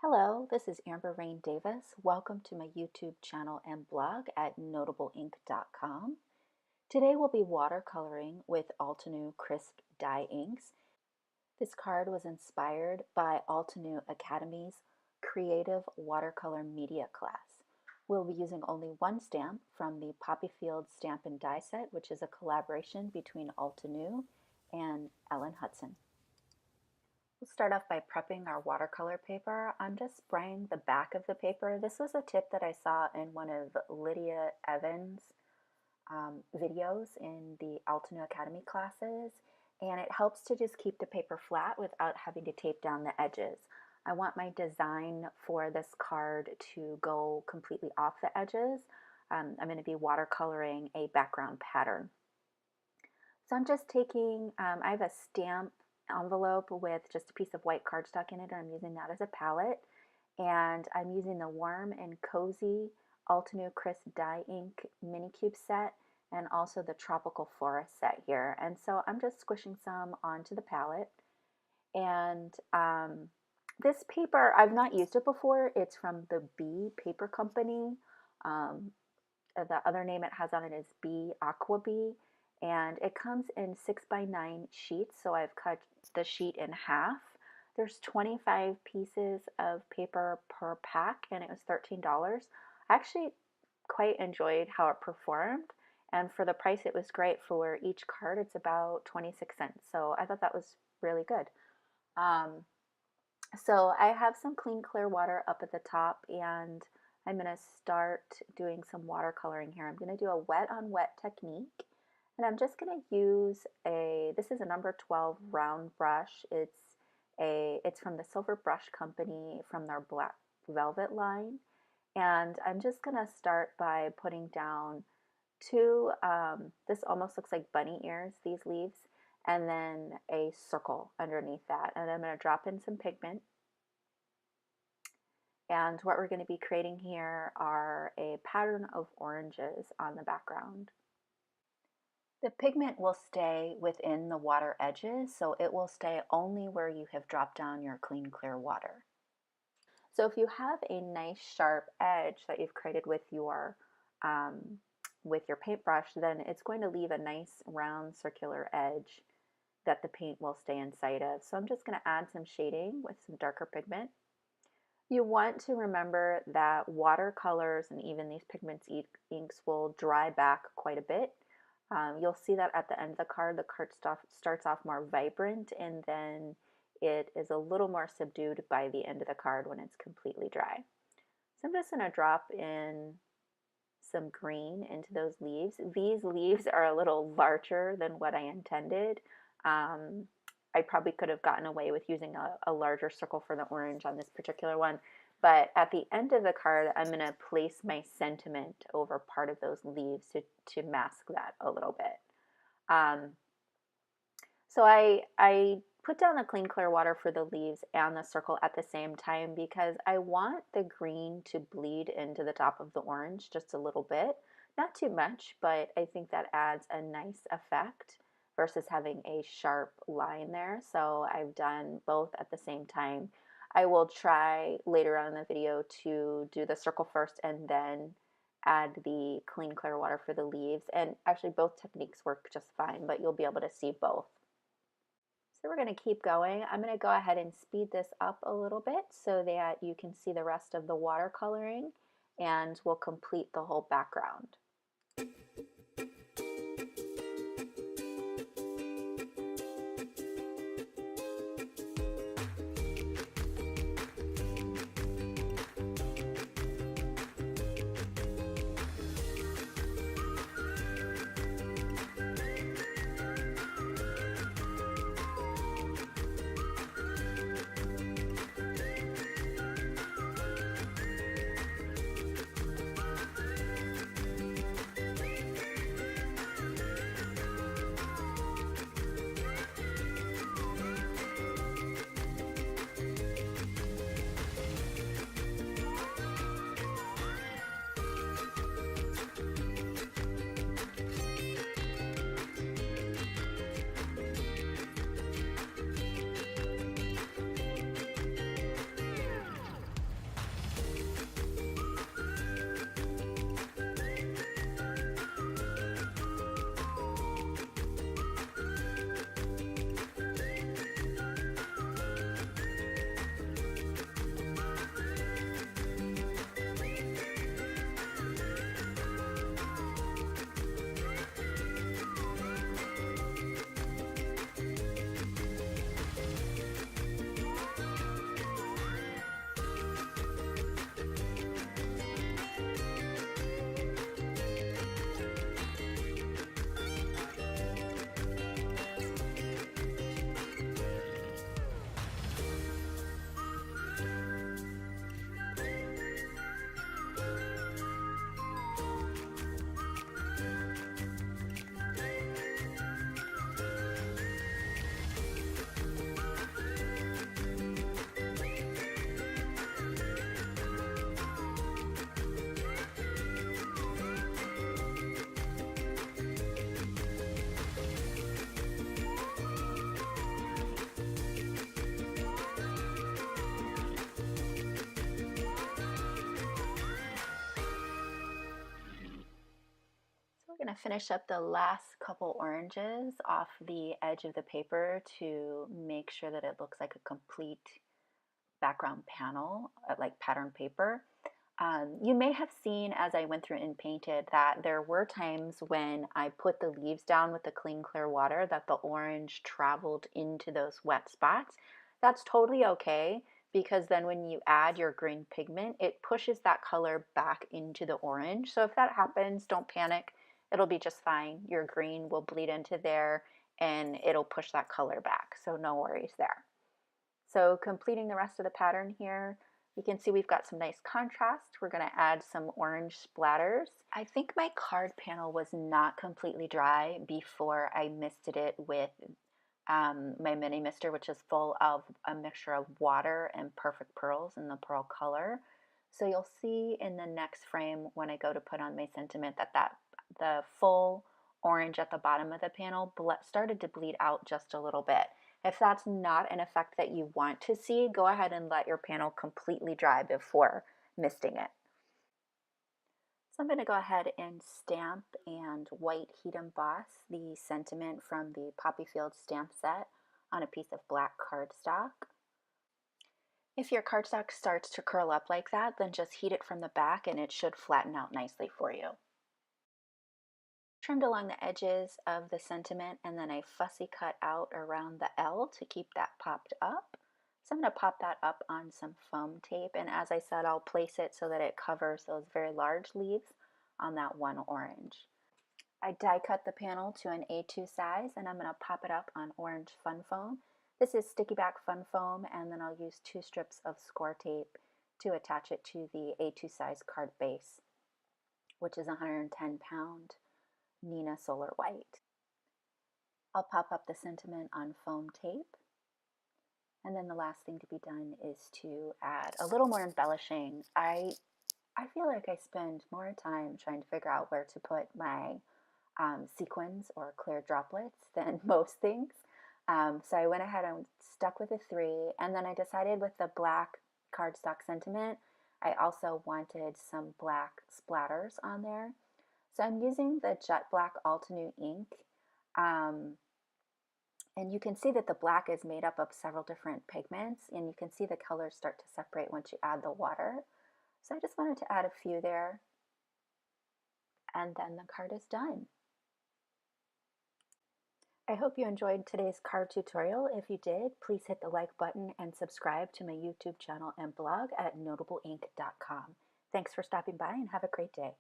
Hello, this is Amber Rain Davis. Welcome to my YouTube channel and blog at notableink.com. Today we'll be watercoloring with Altenew Crisp Dye Inks. This card was inspired by Altenew Academy's Creative Watercolor Media class. We'll be using only one stamp from the Poppy Field Stamp and Die Set, which is a collaboration between Altenew and Ellen Hudson. We'll start off by prepping our watercolor paper. I'm just spraying the back of the paper. This was a tip that I saw in one of Lydia Evans' videos in the Altenew Academy classes, and it helps to just keep the paper flat without having to tape down the edges. I want my design for this card to go completely off the edges. I'm going to be watercoloring a background pattern. So I'm just taking, I have a stamp envelope with just a piece of white cardstock in it, and I'm using that as a palette. And I'm using the Warm and Cozy Altenew Crisp Dye Ink mini cube set and also the Tropical Forest set here. And so I'm just squishing some onto the palette. And this paper, I've not used it before. It's from the B Paper Company. The other name it has on it is B Aqua B. And it comes in 6x9 sheets, so I've cut the sheet in half. There's 25 pieces of paper per pack, and it was $13. I actually quite enjoyed how it performed, and for the price it was great. For each card it's about 26 cents, so I thought that was really good. So I have some clean clear water up at the top, and I'm going to start doing some watercoloring here. I'm going to do a wet on wet technique. And I'm just going to use this is a number 12 round brush. It's from the Silver Brush Company from their Black Velvet line. And I'm just going to start by putting down two, this almost looks like bunny ears, these leaves, and then a circle underneath that. And I'm going to drop in some pigment. And what we're going to be creating here are a pattern of oranges on the background. The pigment will stay within the water edges, so it will stay only where you have dropped down your clean, clear water. So if you have a nice sharp edge that you've created with your paintbrush, then it's going to leave a nice round circular edge that the paint will stay inside of. So I'm just going to add some shading with some darker pigment. You want to remember that watercolors and even these pigments inks will dry back quite a bit. You'll see that at the end of the card starts off more vibrant, and then it is a little more subdued by the end of the card when it's completely dry. So I'm just going to drop in some green into those leaves. These leaves are a little larger than what I intended. I probably could have gotten away with using a larger circle for the orange on this particular one. But at the end of the card, I'm going to place my sentiment over part of those leaves to mask that a little bit. So I put down the clean clear water for the leaves and the circle at the same time because I want the green to bleed into the top of the orange just a little bit. Not too much, but I think that adds a nice effect versus having a sharp line there. So I've done both at the same time. I will try later on in the video to do the circle first and then add the clean clear water for the leaves. And actually both techniques work just fine, but you'll be able to see both. So we're going to keep going. I'm going to go ahead and speed this up a little bit so that you can see the rest of the watercoloring, and we'll complete the whole background. to finish up the last couple oranges off the edge of the paper to make sure that it looks like a complete background panel, like pattern paper. You may have seen as I went through and painted that there were times when I put the leaves down with the clean clear water that the orange traveled into those wet spots. That's totally okay, because then when you add your green pigment, it pushes that color back into the orange. So if that happens, don't panic. It'll be just fine. Your green will bleed into there and it'll push that color back. So no worries there. So completing the rest of the pattern here, you can see we've got some nice contrast. We're going to add some orange splatters. I think my card panel was not completely dry before I misted it with my mini mister, which is full of a mixture of water and perfect pearls in the pearl color. So you'll see in the next frame when I go to put on my sentiment that the full orange at the bottom of the panel started to bleed out just a little bit. If that's not an effect that you want to see, go ahead and let your panel completely dry before misting it. So I'm going to go ahead and stamp and white heat emboss the sentiment from the Poppy Field stamp set on a piece of black cardstock. If your cardstock starts to curl up like that, then just heat it from the back and it should flatten out nicely for you. Trimmed along the edges of the sentiment, and then I fussy cut out around the L to keep that popped up. So I'm going to pop that up on some foam tape, and as I said, I'll place it so that it covers those very large leaves on that one orange. I die cut the panel to an A2 size, and I'm going to pop it up on orange fun foam. This is sticky back fun foam, and then I'll use 2 strips of score tape to attach it to the A2 size card base, which is 110-pound Neenah Solar White. I'll pop up the sentiment on foam tape. And then the last thing to be done is to add a little more embellishing. I feel like I spend more time trying to figure out where to put my sequins or clear droplets than most things. So I went ahead and stuck with a 3, and then I decided with the black cardstock sentiment, I also wanted some black splatters on there. So I'm using the Jet Black Altenew ink. And you can see that the black is made up of several different pigments, and you can see the colors start to separate once you add the water. So I just wanted to add a few there, and then the card is done. I hope you enjoyed today's card tutorial. If you did, please hit the like button and subscribe to my YouTube channel and blog at notableink.com. Thanks for stopping by and have a great day.